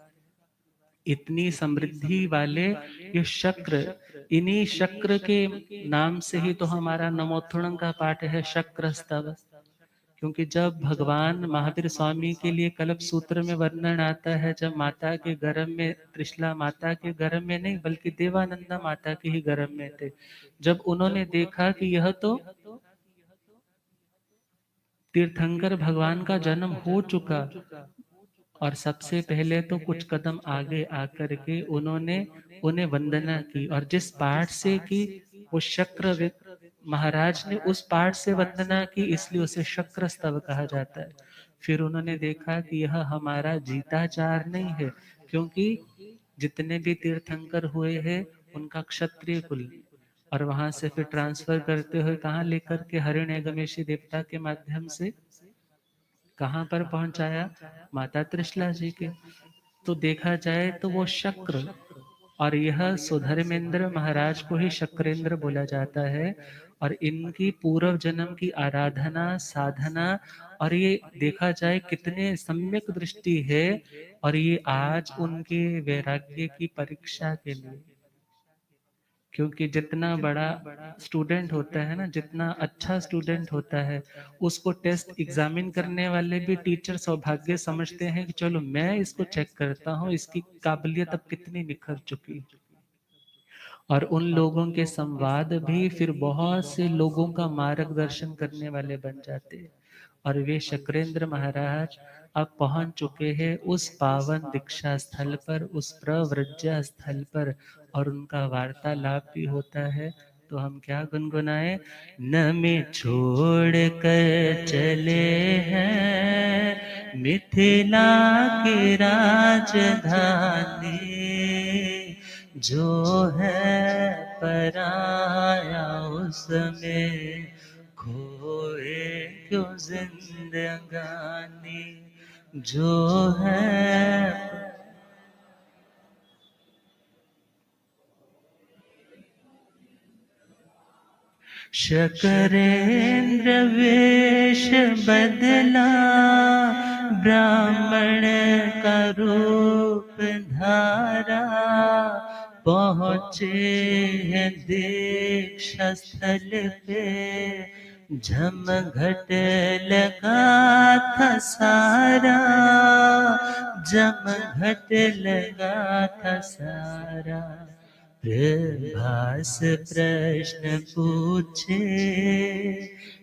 इतनी समृद्धि वाले ये शक्र, इन्हीं शक्र के नाम से ही तो हमारा नमोत्थुणं का पाठ है, शक्र स्तव। क्योंकि जब भगवान महावीर स्वामी के लिए कल्प सूत्र में वर्णन आता है, जब माता के गर्भ में, त्रिशला माता के गर्भ में नहीं बल्कि देवानंदा माता के ही गर्भ में थे, जब उन्होंने देखा कि यह तो तीर्थंकर भगवान का जन्म हो चुका, और सबसे पहले तो कुछ कदम आगे आकर के उन्होंने उन्हें वंदना की, और जिस पाठ से की वो शक्र महाराज ने उस पाठ से वंदना की, इसलिए उसे शक्र स्तव कहा जाता है। फिर उन्होंने देखा कि यह हमारा जीताचार नहीं है, क्योंकि जितने भी तीर्थंकर हुए हैं उनका क्षत्रिय कुल, और वहां से फिर ट्रांसफर करते हुए कहाँ लेकर के हिरण्यगमेशी देवता के माध्यम से कहाँ पर पहुंचाया, माता त्रिशला जी के। तो देखा जाए तो वो शक्र, और यह सुधर्मेंद्र महाराज को ही शक्रेंद्र बोला जाता है। और इनकी पूर्व जन्म की आराधना साधना, और ये देखा जाए कितने सम्यक दृष्टि है, और ये आज उनके वैराग्य की परीक्षा के लिए, क्योंकि जितना बड़ा स्टूडेंट होता है ना, जितना अच्छा स्टूडेंट होता है, उसको टेस्ट एग्जामिन करने वाले भी टीचर सौभाग्य समझते हैं कि चलो मैं इसको चेक करता हूँ, इसकी काबिलियत अब कितनी निखर चुकी है। और उन लोगों के संवाद भी फिर बहुत से लोगों का मार्गदर्शन करने वाले बन जाते हैं। और वे शक्रेंद्र महाराज अब पहुंच चुके हैं उस पावन दीक्षा स्थल पर, उस प्रव्रज्या स्थल पर, और उनका वार्तालाप भी होता है। तो हम क्या गुनगुनाए, न में छोड़ कर चले हैं मिथिला की राजधानी, जो है पराया उसमें खोए क्यों जिंदगानी, जो है। शकरेंद्र वेश बदला, ब्राह्मण का रूप धारा, पहुँचे हैं दीक्षा स्थल पे, झमघट लगा था सारा, झमघट लगा था सारा। प्रभास प्रश्न पूछे,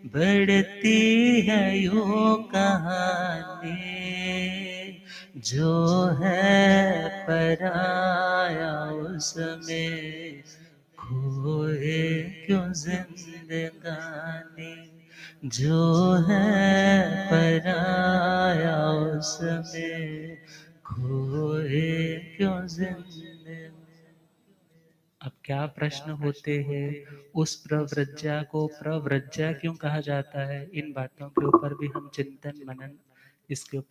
बढ़ती है यूं कहानी, जो है पराया उसमें खोए क्यों जिंदगानी, जो है पराया उसमें खोए क्यों जिंदगानी। अब क्या प्रश्न होते हैं, उस प्रव्रज्या को प्रव्रज्या क्यों कहा जाता है, इन बातों के ऊपर भी हम चिंतन मनन इसके